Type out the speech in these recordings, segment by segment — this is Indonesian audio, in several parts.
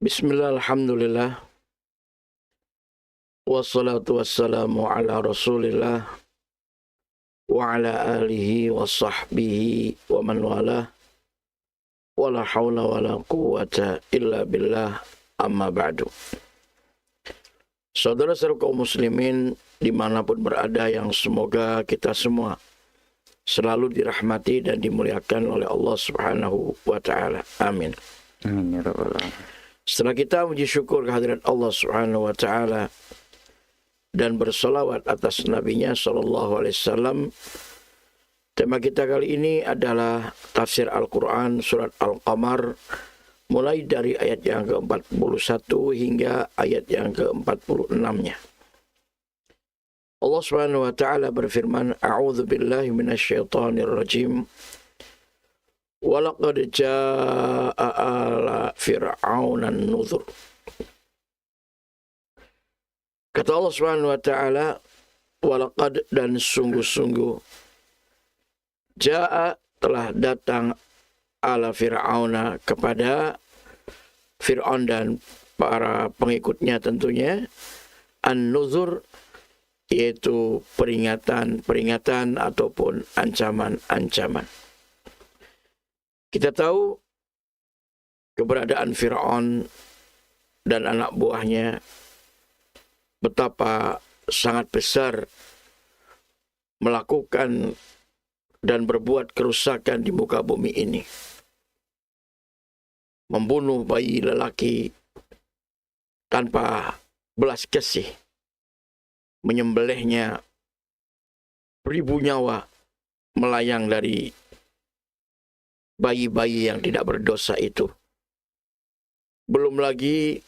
Bismillah, alhamdulillah, wassalatu wassalamu ala rasulillah, wa ala alihi wa sahbihi wa man walah, wa la hawla wa la quwata illa billah, amma ba'du. Saudara-saudara kaum muslimin dimanapun berada, yang semoga kita semua selalu dirahmati dan dimuliakan oleh Allah subhanahu wa ta'ala. Amin. Amin ya rabbal alamin. Setelah kita puji syukur kehadirat Allah subhanahu wa ta'ala dan bersolawat atas nabinya sallallahu alaihi wasallam, tema kita kali ini adalah tafsir Al-Quran surat Al-Qamar, mulai dari ayat yang ke-41 hingga ayat yang ke-46-nya. Allah subhanahu wa ta'ala berfirman, A'udzu billahi minasyaitonir rajim. Walaqad jaa'a ala fir'auna an-nuzur. Kata Allah Subhanahu wa taala, walaqad, dan sungguh-sungguh, jaa'a, telah datang, ala fir'auna, kepada Fir'aun dan para pengikutnya tentunya, an-nuzur, yaitu peringatan ataupun ancaman-ancaman. Kita tahu keberadaan Fir'aun dan anak buahnya betapa sangat besar melakukan dan berbuat kerusakan di muka bumi ini. Membunuh bayi lelaki tanpa belas kasih, menyembelihnya, ribu nyawa melayang dari bayi-bayi yang tidak berdosa itu. Belum lagi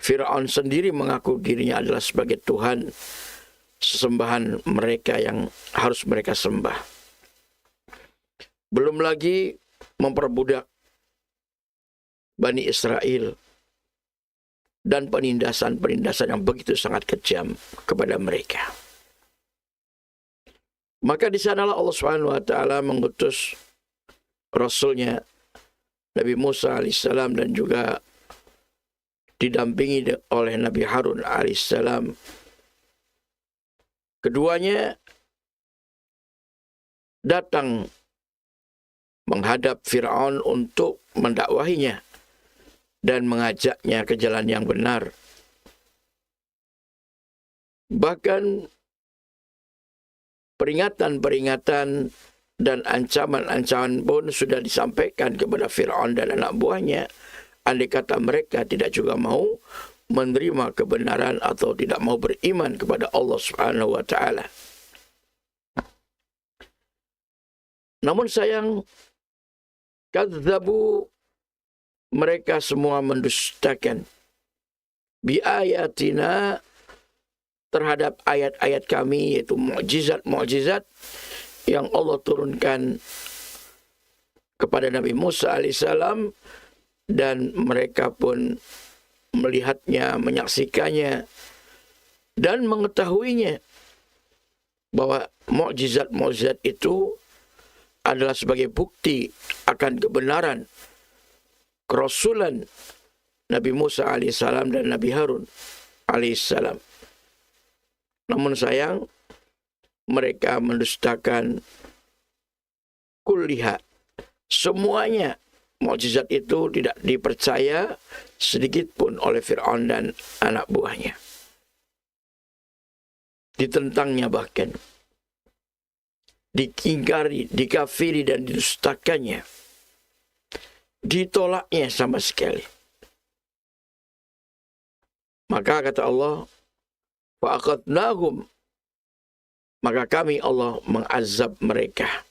Fir'aun sendiri mengaku dirinya adalah sebagai Tuhan, sesembahan mereka yang harus mereka sembah. Belum lagi memperbudak Bani Israel dan penindasan-penindasan yang begitu sangat kejam kepada mereka. Maka di sanalah Allah Subhanahu wa taala mengutus Rasulnya Nabi Musa alaihissalam dan juga didampingi oleh Nabi Harun alaihissalam. Keduanya datang menghadap Fir'aun untuk mendakwahinya dan mengajaknya ke jalan yang benar. Bahkan peringatan-peringatan dan ancaman-ancaman pun sudah disampaikan kepada Fir'aun dan anak buahnya. Andai kata mereka tidak juga mau menerima kebenaran atau tidak mau beriman kepada Allah Subhanahu wa taala. Namun sayang, kadzabu, mereka semua mendustakan, bi ayatina, terhadap ayat-ayat kami, yaitu mukjizat-mukjizat yang Allah turunkan kepada Nabi Musa alaihissalam, dan mereka pun melihatnya, menyaksikannya, dan mengetahuinya bahwa mukjizat-mukjizat itu adalah sebagai bukti akan kebenaran kerasulan Nabi Musa alaihissalam dan Nabi Harun alaihissalam. Namun sayang, mereka mendustakan kulliha, semuanya. Mukjizat itu tidak dipercaya sedikit pun oleh Fir'aun dan anak buahnya. Ditentangnya, bahkan diingkari, dikafiri, dan didustakannya. Ditolaknya sama sekali. Maka kata Allah, fa'aqadnahum, maka kami Allah mengazab mereka.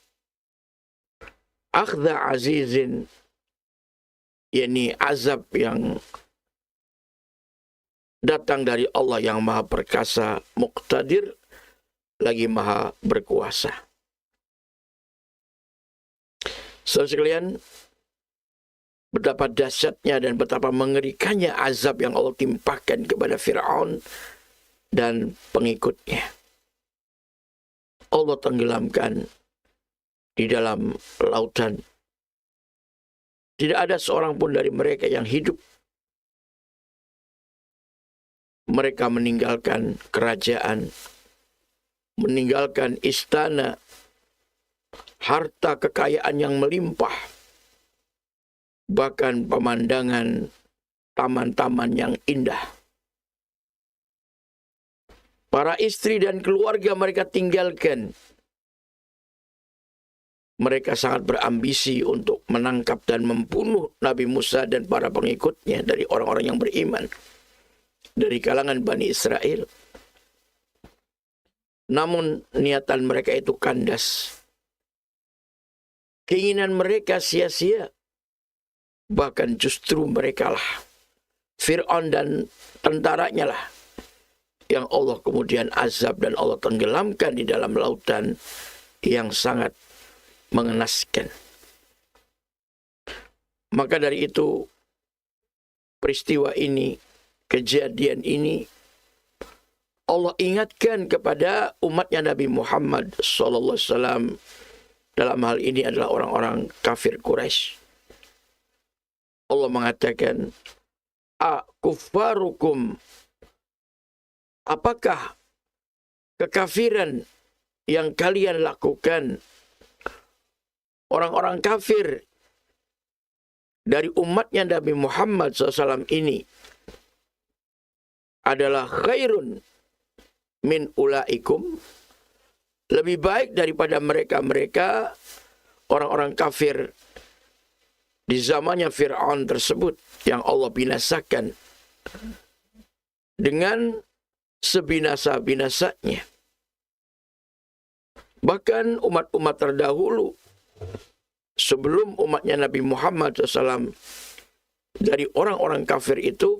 Akhza azizin, yakni azab yang datang dari Allah yang maha perkasa, muqtadir, lagi maha berkuasa. Saudara sekalian, betapa dahsyatnya dan betapa mengerikannya azab yang Allah timpakan kepada Fir'aun dan pengikutnya. Allah tenggelamkan di dalam lautan Tidak ada seorang pun dari mereka yang hidup. Mereka meninggalkan kerajaan, meninggalkan istana, harta kekayaan yang melimpah, bahkan pemandangan taman-taman yang indah. Para istri dan keluarga mereka tinggalkan. Mereka sangat berambisi untuk menangkap dan membunuh Nabi Musa dan para pengikutnya dari orang-orang yang beriman dari kalangan Bani Israel. Namun niatan mereka itu kandas. Keinginan mereka sia-sia. Bahkan justru mereka lah, Fir'aun dan tentaranya lah, yang Allah kemudian azab dan Allah tenggelamkan di dalam lautan yang sangat mengenaskan. Maka dari itu, peristiwa ini, kejadian ini, Allah ingatkan kepada umatnya Nabi Muhammad SAW. Dalam hal ini adalah orang-orang kafir Quraisy. Allah mengatakan, "Akufarukum," apakah kekafiran yang kalian lakukan, orang-orang kafir dari umatnya Nabi Muhammad SAW ini, adalah khairun min ulaikum, lebih baik daripada mereka-mereka orang-orang kafir di zamannya Fir'aun tersebut yang Allah binasakan dengan sebinasa-binasanya. Bahkan umat-umat terdahulu sebelum umatnya Nabi Muhammad SAW dari orang-orang kafir itu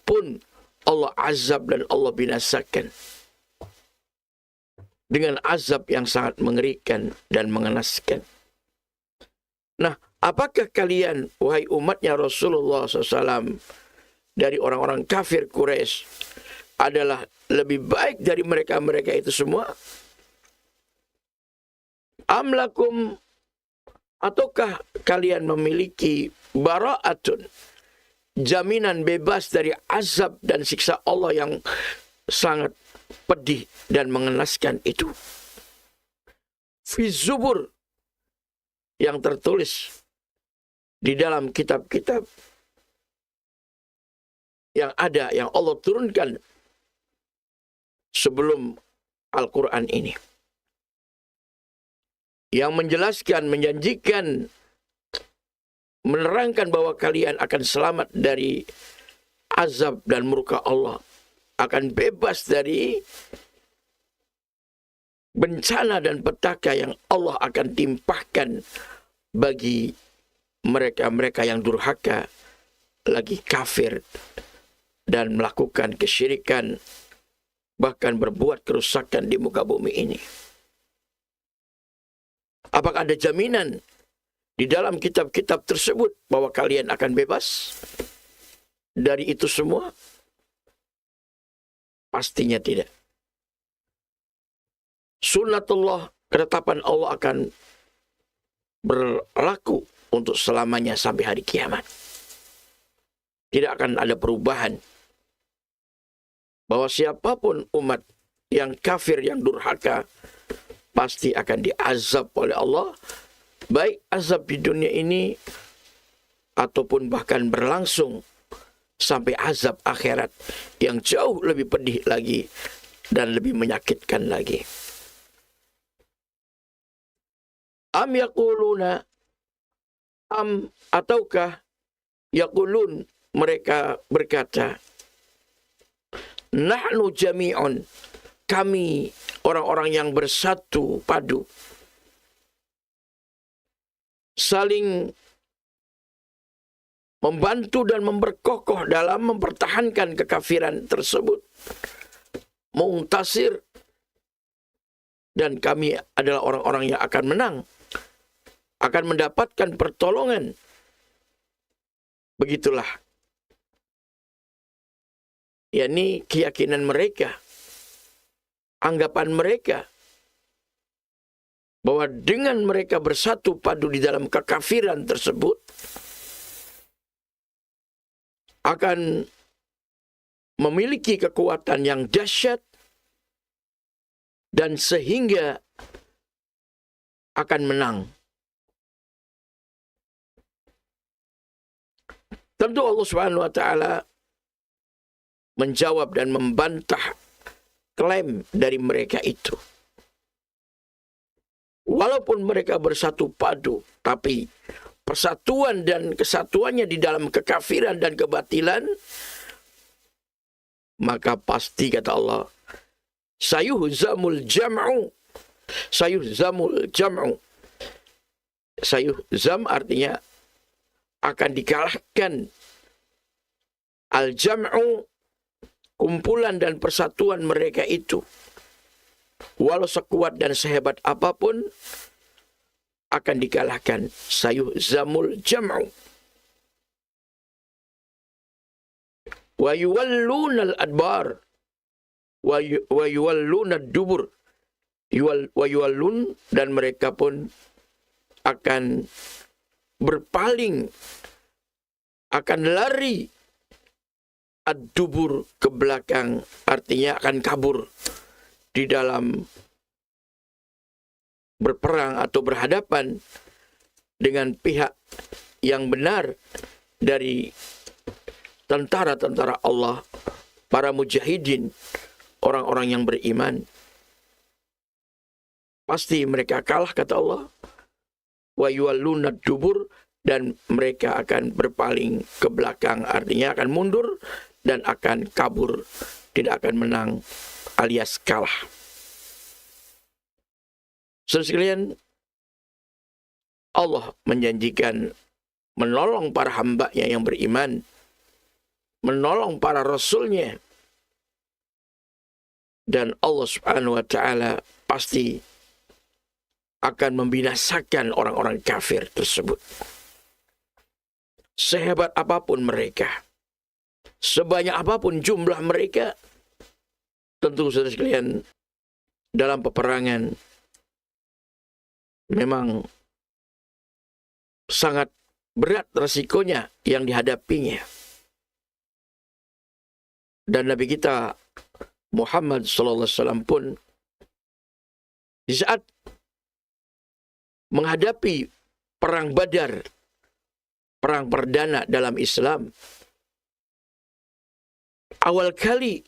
pun Allah azab dan Allah binasakan dengan azab yang sangat mengerikan dan mengenaskan. Nah, apakah kalian, wahai umatnya Rasulullah SAW, dari orang-orang kafir Quraisy adalah lebih baik dari mereka-mereka itu semua? Amlakum, ataukah kalian memiliki bara'atun, jaminan bebas dari azab dan siksa Allah yang sangat pedih dan mengenaskan itu? Fi Zubur, yang tertulis di dalam kitab-kitab yang ada, yang Allah turunkan sebelum Al-Quran ini, yang menjelaskan, menjanjikan, menerangkan bahwa kalian akan selamat dari azab dan murka Allah, akan bebas dari bencana dan petaka yang Allah akan timpahkan bagi mereka-mereka yang durhaka, lagi kafir dan melakukan kesyirikan, bahkan berbuat kerusakan di muka bumi ini. Apakah ada jaminan di dalam kitab-kitab tersebut bahwa kalian akan bebas dari itu semua? Pastinya tidak. Sunnatullah, ketetapan Allah akan berlaku untuk selamanya sampai hari kiamat. Tidak akan ada perubahan. Bahwa siapapun umat yang kafir, yang durhaka, pasti akan diazab oleh Allah, baik azab di dunia ini ataupun bahkan berlangsung sampai azab akhirat yang jauh lebih pedih lagi dan lebih menyakitkan lagi. Am yaquluna, ataukah yaqulun, mereka berkata, nahnu jami'un, kami orang-orang yang bersatu padu, saling membantu dan memperkokoh dalam mempertahankan kekafiran tersebut, muntasir, dan kami adalah orang-orang yang akan menang, akan mendapatkan pertolongan. Begitulah, yakni keyakinan mereka, anggapan mereka, bahwa dengan mereka bersatu padu di dalam kekafiran tersebut, akan memiliki kekuatan yang dahsyat dan sehingga akan menang. Tentu Allah Subhanahu wa taala menjawab dan membantah klaim dari mereka itu. Walaupun mereka bersatu padu, tapi persatuan dan kesatuannya di dalam kekafiran dan kebatilan, maka pasti kata Allah, sayuhzamul jam'u. Sayuhzamul jam'u. Sayuhzam artinya akan dikalahkan. Al-jam'u, kumpulan dan persatuan mereka itu. Walau sekuat dan sehebat apapun, akan dikalahkan. Sayuhzamul jam'u. Wa yuwallunal adbar. Wa yuwallunad dubur. Wa yuwallun, dan mereka pun akan berpaling, akan lari ad-dubur, ke belakang, artinya akan kabur di dalam berperang atau berhadapan dengan pihak yang benar dari tentara-tentara Allah, para mujahidin, orang-orang yang beriman. Pasti mereka kalah kata Allah. Wa yuwallunad dubur, dan mereka akan berpaling ke belakang, artinya akan mundur dan akan kabur, tidak akan menang alias kalah. Saudara sekalian, Allah menjanjikan menolong para hamba-Nya yang beriman, menolong para rasulnya, dan Allah Subhanahu wa taala pasti akan membinasakan orang-orang kafir tersebut. Sehebat apapun mereka, sebanyak apapun jumlah mereka, tentu saudara sekalian, dalam peperangan memang sangat berat resikonya yang dihadapinya. Dan Nabi kita Muhammad SAW pun di saat menghadapi perang Badar, perang perdana dalam Islam, awal kali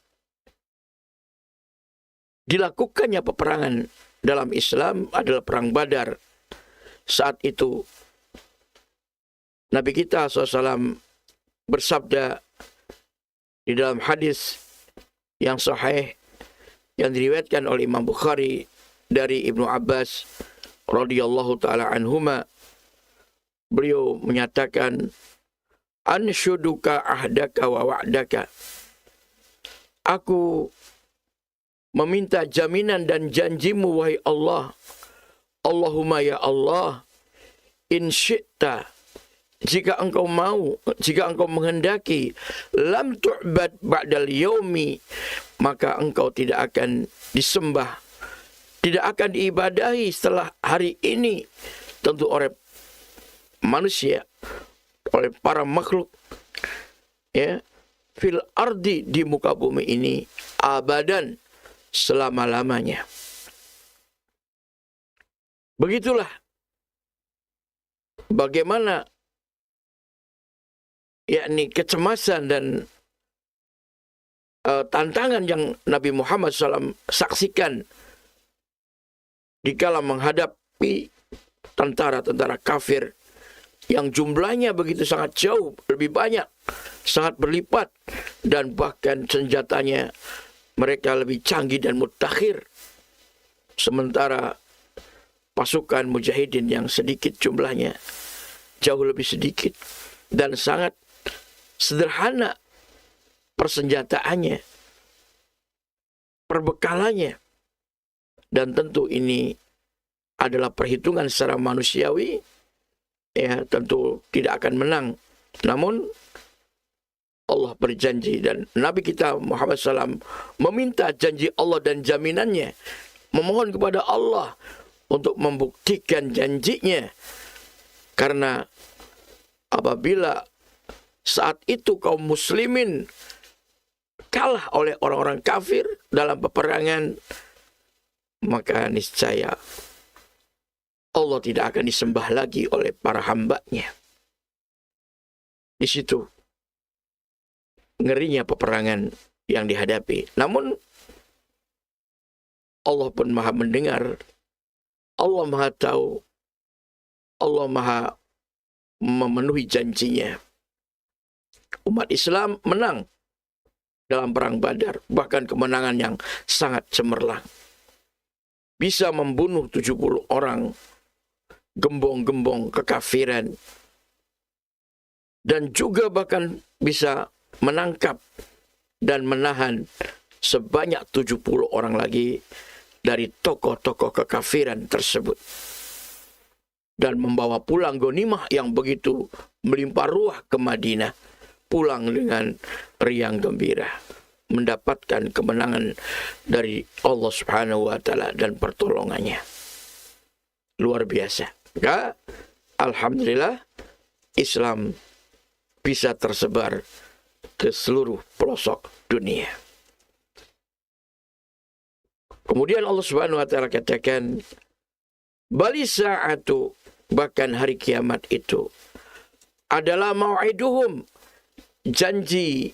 dilakukannya peperangan dalam Islam adalah perang Badar. Saat itu Nabi kita SAW bersabda di dalam hadis yang sahih yang diriwayatkan oleh Imam Bukhari dari Ibnu Abbas radhiyallahu taala anhuma, beliau menyatakan, anshuduka ahdaka wa wa'daka. Aku meminta jaminan dan janjimu wahai Allah. Allahumma ya Allah, in syi'ta, jika engkau mau, jika engkau menghendaki, lam tu'bad ba'dal yaumi, maka engkau tidak akan disembah, tidak akan diibadahi setelah hari ini, tentu oleh manusia, oleh para makhluk, ya, fil ardi, di muka bumi ini, abadan, selama-lamanya. Begitulah bagaimana yakni kecemasan dan tantangan yang Nabi Muhammad SAW saksikan dikala menghadapi tentara-tentara kafir yang jumlahnya begitu sangat jauh, lebih banyak, sangat berlipat, dan bahkan senjatanya mereka lebih canggih dan mutakhir. Sementara pasukan mujahidin yang sedikit jumlahnya, jauh lebih sedikit, dan sangat sederhana persenjataannya, perbekalannya. Dan tentu ini adalah perhitungan secara manusiawi, ya, tentu tidak akan menang. Namun Allah berjanji, dan Nabi kita Muhammad SAW meminta janji Allah dan jaminannya, memohon kepada Allah untuk membuktikan janjinya. Karena apabila saat itu kaum muslimin kalah oleh orang-orang kafir dalam peperangan, maka niscaya Allah tidak akan disembah lagi oleh para hambanya. Di situ ngerinya peperangan yang dihadapi. Namun Allah pun maha mendengar, Allah maha tahu, Allah maha memenuhi janjinya. Umat Islam menang dalam perang Badar, bahkan kemenangan yang sangat cemerlang. Bisa membunuh 70 orang, gembong-gembong kekafiran, dan juga bahkan bisa menangkap dan menahan sebanyak 70 orang lagi dari tokoh-tokoh kekafiran tersebut, dan membawa pulang ghanimah yang begitu melimpah ruah ke Madinah, pulang dengan riang gembira, mendapatkan kemenangan dari Allah Subhanahu wa taala dan pertolongannya. Luar biasa. Maka alhamdulillah Islam bisa tersebar ke seluruh pelosok dunia. Kemudian Allah Subhanahu wa taala katakan, bali sa'atu, bahkan hari kiamat itu adalah mau'iduhum, janji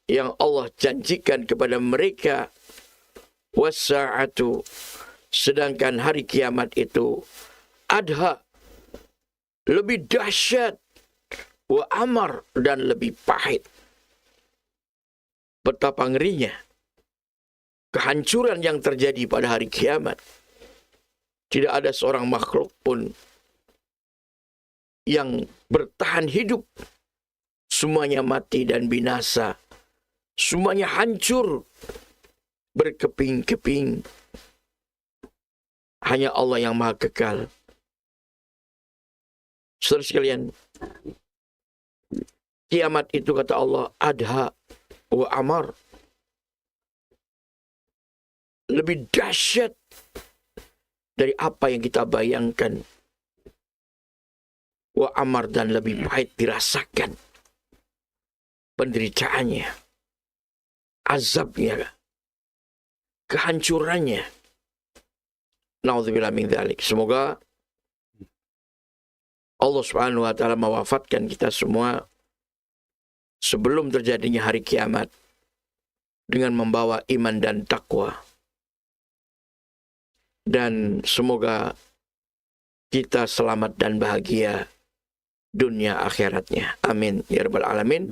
yang Allah janjikan kepada mereka. Was-sa'atu, sedangkan hari kiamat itu adha, lebih dahsyat, wa amar, dan lebih pahit. Betapa ngerinya kehancuran yang terjadi pada hari kiamat. Tidak ada seorang makhluk pun yang bertahan hidup. Semuanya mati dan binasa. Semuanya hancur, berkeping-keping. Hanya Allah yang maha kekal. Saudara sekalian, kiamat itu kata Allah adha wa amar, lebih dahsyat dari apa yang kita bayangkan. Wa amar, dan lebih pahit dirasakan penderitaannya, azabnya, kehancurannya. Na'udzubillah min dzalik. Semoga Allah Subhanahu wa taala mewafatkan kita semua sebelum terjadinya hari kiamat dengan membawa iman dan takwa. Dan semoga kita selamat dan bahagia dunia akhiratnya. Amin ya rabbal alamin.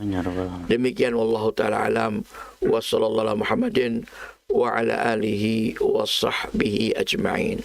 Demikian wallahu taala alam, wa sallallahu ala Muhammadin wa ala alihi wa sahbihi ajma'in.